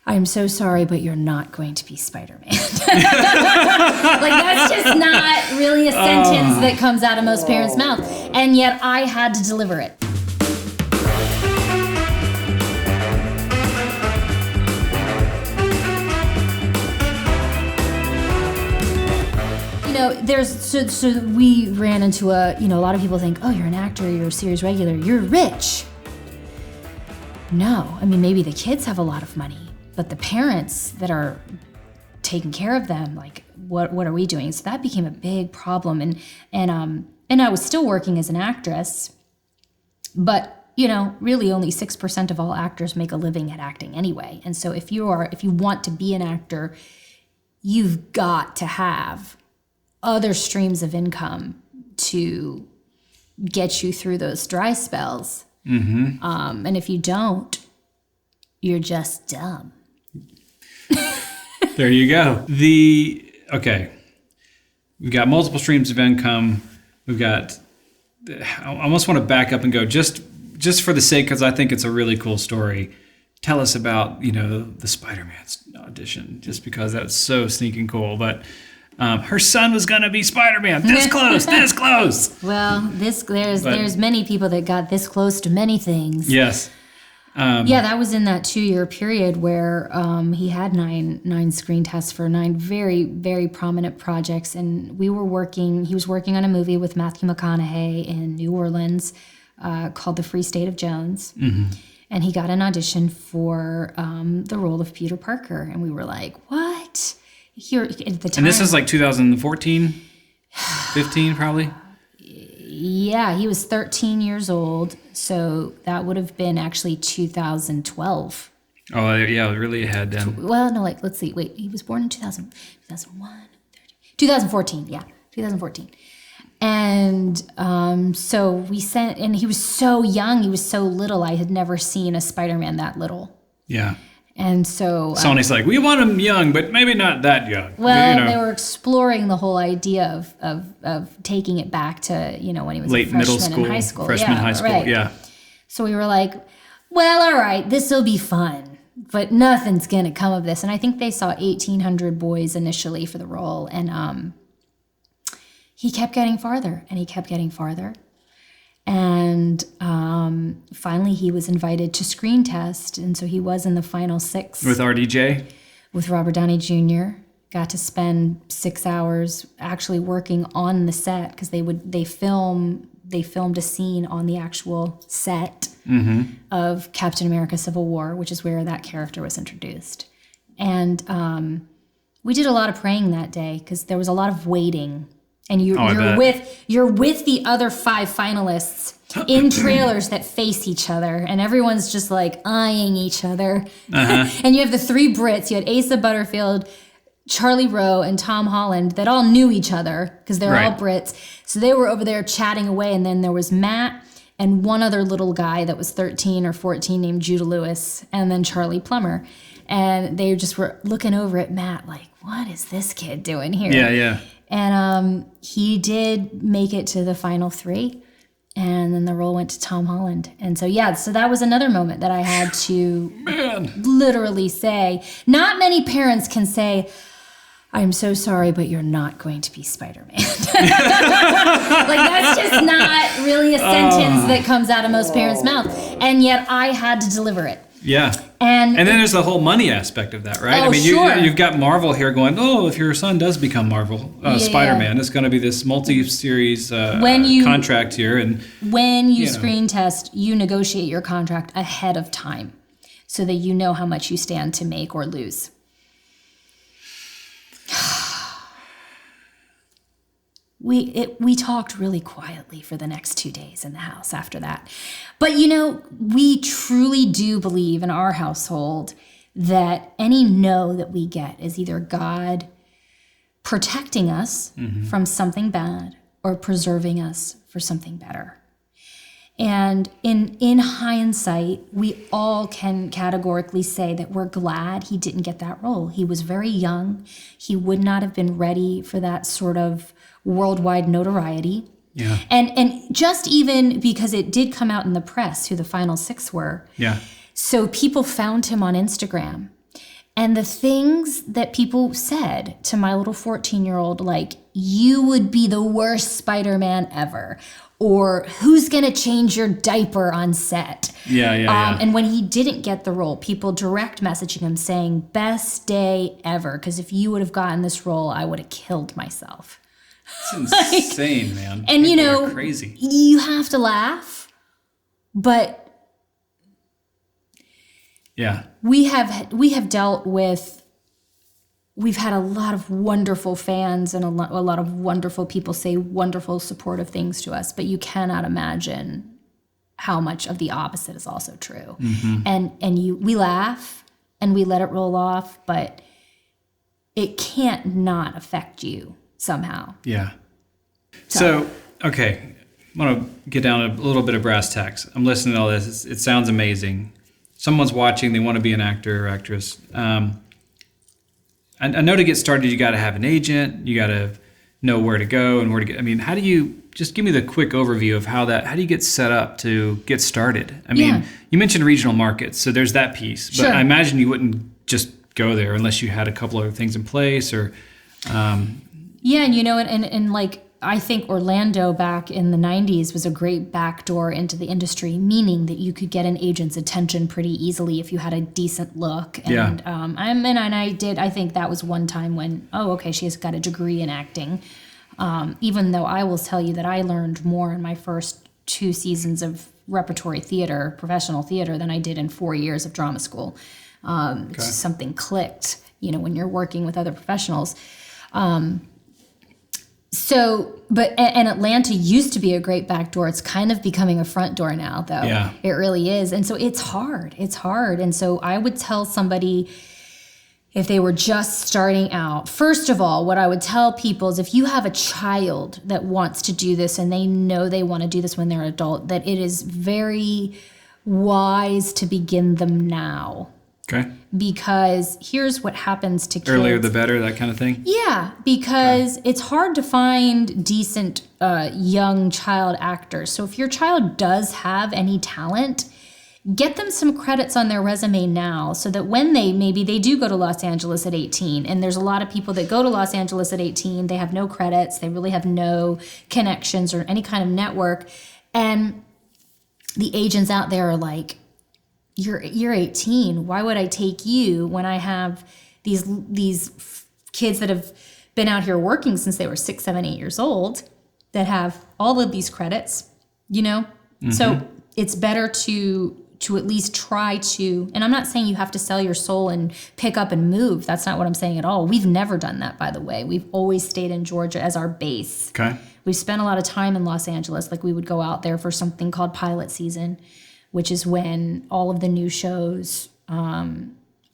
I'm so sorry, but you're not going to be Spider-Man. Like, that's just not really a sentence that comes out of most parents' mouth. And yet I had to deliver it. You know, so we ran into a lot of people think, oh, you're an actor, you're a series regular, you're rich. No, I mean, maybe the kids have a lot of money, but the parents that are taking care of them, like, what are we doing? So that became a big problem, and I was still working as an actress, but really only 6% of all actors make a living at acting anyway. And so if you want to be an actor, you've got to have other streams of income to get you through those dry spells. Mm-hmm. And if you don't, you're just dumb. There you go. Okay. We've got multiple streams of income. We've got, I almost want to back up and go just for the sake, because I think it's a really cool story. Tell us about, the Spider-Man audition, just because that's so sneaking cool. But her son was going to be Spider-Man. This close, this close. Well, there's many people that got this close to many things. Yes. That was in that 2-year period where he had nine screen tests for 9 very, very prominent projects. And he was working on a movie with Matthew McConaughey in New Orleans called The Free State of Jones. Mm-hmm. And he got an audition for the role of Peter Parker. And we were like, what? Here at the time. And this is like 2014, 15 probably? Yeah, he was 13 years old. So that would have been actually 2012. Oh, yeah, really ahead then. Well, no, let's see. Wait, he was born in 2014, yeah, 2014. And so we sent, and he was so young, he was so little. I had never seen a Spider-Man that little. Yeah. And so Sony's like, we want him young, but maybe not that young. Well, they were exploring the whole idea of taking it back to, when he was late a freshman middle school, in high school. Freshman high school, right. Yeah. So we were like, well, all right, this will be fun, but nothing's going to come of this. And I think they saw 1,800 boys initially for the role. And he kept getting farther, and he kept getting farther. And finally, he was invited to screen test, and so he was in the final 6. With RDJ? With Robert Downey Jr. Got to spend 6 hours actually working on the set, because they filmed a scene on the actual set of Captain America: Civil War, which is where that character was introduced. And we did a lot of praying that day, because there was a lot of waiting. And you're with the other 5 finalists in trailers that face each other, and everyone's just like eyeing each other. Uh-huh. And you have the 3 Brits. You had Asa Butterfield, Charlie Rowe, and Tom Holland that all knew each other because they're all Brits. So they were over there chatting away, and then there was Matt and one other little guy that was 13 or 14 named Judah Lewis, and then Charlie Plummer. And they just were looking over at Matt like, what is this kid doing here? Yeah, yeah. And he did make it to the final 3, and then the role went to Tom Holland. And so that was another moment that I had to literally say. Not many parents can say, I'm so sorry, but you're not going to be Spider-Man. Like, that's just not really a sentence that comes out of most parents' mouth. And yet I had to deliver it. Yeah. And then there's the whole money aspect of that, right? Oh, I mean, sure. you've got Marvel here going, if your son does become Spider-Man, it's going to be this multi-series contract here. And when you screen test, you negotiate your contract ahead of time so that you know how much you stand to make or lose. We talked really quietly for the next 2 days in the house after that. But, we truly do believe in our household that any no that we get is either God protecting us from something bad or preserving us for something better. And in hindsight, we all can categorically say that we're glad he didn't get that role. He was very young. He would not have been ready for that sort of worldwide notoriety. Yeah. And just even because it did come out in the press who the final 6 were. Yeah. So people found him on Instagram. And the things that people said to my little 14-year-old, like, you would be the worst Spider-Man ever, or who's going to change your diaper on set? Yeah. And when he didn't get the role, people direct messaging him saying, best day ever, because if you would have gotten this role, I would have killed myself. It's insane, man. And People are crazy. You have to laugh, but yeah, we have dealt with, we've had a lot of wonderful fans and a lot of wonderful people say wonderful supportive things to us, but you cannot imagine how much of the opposite is also true. We laugh and we let it roll off, but it can't not affect you somehow. Yeah. So okay, I want to get down a little bit of brass tacks. I'm listening to all this. It sounds amazing. Someone's watching, they want to be an actor or actress. I know to get started, you got to have an agent, you got to know where to go and where to get. I mean, how do you, just give me the quick overview of how do you get set up to get started? I mean, you mentioned regional markets, so there's that piece. But Sure. I imagine you wouldn't just go there unless you had a couple other things in place or. Yeah, and like, I think Orlando back in the 90s was a great backdoor into the industry, meaning that you could get an agent's attention pretty easily if you had a decent look. And I think that was one time when, she has got a degree in acting. Even though I will tell you that I learned more in my first 2 seasons of repertory theater, professional theater, than I did in 4 years of drama school. Just something clicked, when you're working with other professionals. And Atlanta used to be a great backdoor. It's kind of becoming a front door now, though. Yeah. It really is. And so it's hard. It's hard. And so I would tell somebody, if they were just starting out, first of all, what I would tell people is if you have a child that wants to do this and they know they want to do this when they're adult, that it is very wise to begin them now. Okay. Because here's what happens to kids. Earlier the better, that kind of thing? Yeah, because it's hard to find decent young child actors. So if your child does have any talent, get them some credits on their resume now so that when they do go to Los Angeles at 18, and there's a lot of people that go to Los Angeles at 18, they have no credits, they really have no connections or any kind of network, and the agents out there are like, You're 18. Why would I take you when I have these kids that have been out here working since they were 6, 7, 8 years old that have all of these credits, So it's better to at least try to, and I'm not saying you have to sell your soul and pick up and move. That's not what I'm saying at all. We've never done that, by the way. We've always stayed in Georgia as our base. Okay. We've spent a lot of time in Los Angeles. Like we would go out there for something called pilot season, which is when all of the new shows are...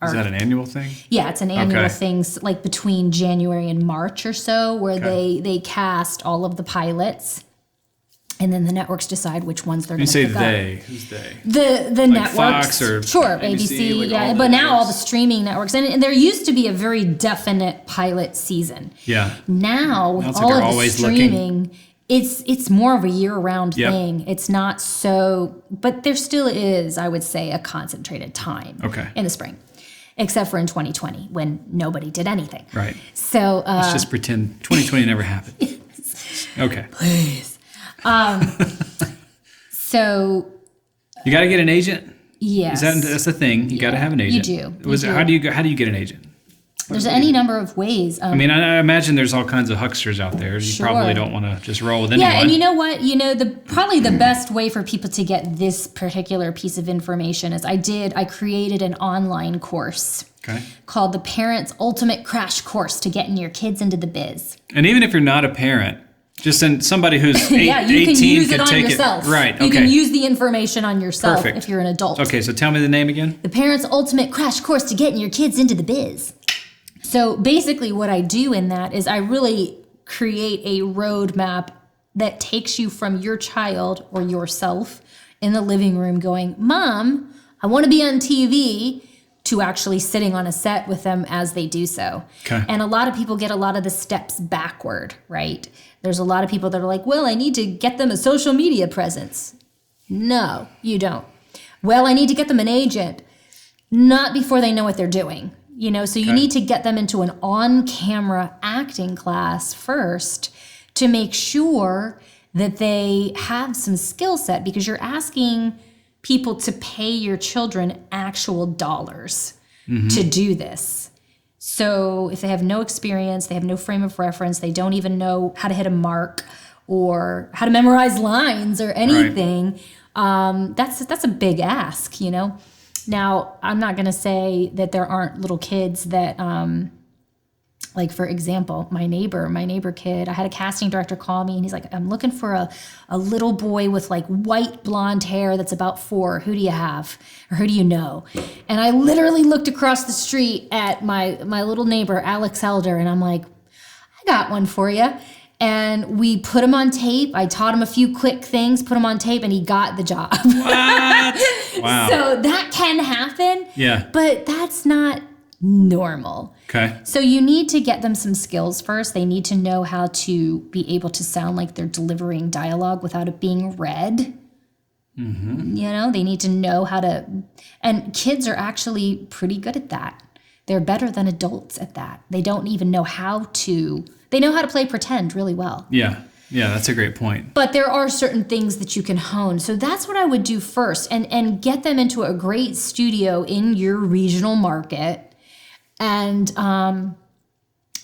Is that an annual thing? Yeah, it's an annual thing, like between January and March or so, where they cast all of the pilots, and then the networks decide which ones they're going to pick up. You say they. Who's they? The like networks. Fox or sure, ABC, ABC, yeah. But now all the streaming networks. And there used to be a very definite pilot season. Yeah. Now, with all of the streaming... It's more of a year-round thing. It's not so, but there still is, I would say, a concentrated time in the spring, except for in 2020 when nobody did anything. Right. So let's just pretend 2020 never happened. Okay. Please. So you got to get an agent. Yes. That's the thing. You got to have an agent. You do. How do you get an agent? There's any number of ways. I mean, I imagine there's all kinds of hucksters out there. You probably don't want to just roll with anyone. Yeah, and you know what? Probably the best way for people to get this particular piece of information is I created an online course called the Parents Ultimate Crash Course to getting your kids into the biz. And even if you're not a parent, just send somebody who's 18 you can use it could on take yourself. It. Right, You can use the information on yourself if you're an adult. Okay, so tell me the name again. The Parents Ultimate Crash Course to getting your kids into the biz. So basically what I do in that is I really create a roadmap that takes you from your child or yourself in the living room going, Mom, I want to be on TV, to actually sitting on a set with them as they do so. And a lot of people get a lot of the steps backward, right? There's a lot of people that are like, well, I need to get them a social media presence. No, you don't. Well, I need to get them an agent. Not before they know what they're doing. So you need to get them into an on-camera acting class first to make sure that they have some skill set, because you're asking people to pay your children actual dollars to do this. So if they have no experience, they have no frame of reference, they don't even know how to hit a mark or how to memorize lines or anything, that's a big ask, Now, I'm not going to say that there aren't little kids that, like, for example, my neighbor kid, I had a casting director call me and he's like, I'm looking for a little boy with like white blonde hair that's about 4. Who do you have? Or who do you know? And I literally looked across the street at my little neighbor, Alex Elder, and I'm like, I got one for you. And we put him on tape. I taught him a few quick things, put him on tape, and he got the job. What? Wow. So that can happen. Yeah. But that's not normal. Okay. So you need to get them some skills first. They need to know how to be able to sound like they're delivering dialogue without it being read. They need to know how to, and kids are actually pretty good at that. They're better than adults at that. They don't even know they know how to play pretend really well. Yeah. Yeah, that's a great point. But there are certain things that you can hone. So that's what I would do first, and get them into a great studio in your regional market. And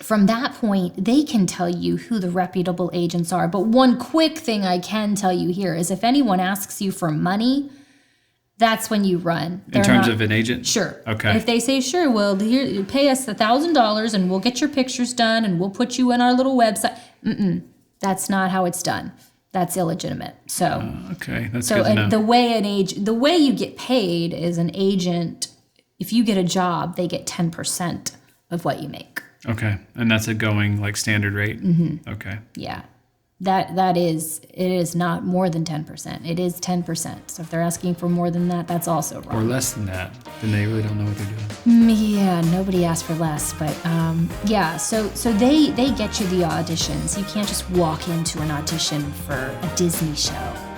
from that point, they can tell you who the reputable agents are. But one quick thing I can tell you here is if anyone asks you for money, that's when you run. In terms of an agent? Sure. Okay. If they say, sure, well, here, pay us $1,000 and we'll get your pictures done and we'll put you in our little website. That's not how it's done. That's illegitimate. So okay, that's good to know. the way you get paid is an agent. If you get a job, they get 10% of what you make. Okay, and that's a going like standard rate. Okay. Yeah, it is not more than 10%. It is 10%. So if they're asking for more than that, that's also wrong. Or less than that, then they really don't know what they're doing. Yeah, nobody asked for less, but So they get you the auditions. You can't just walk into an audition for a Disney show.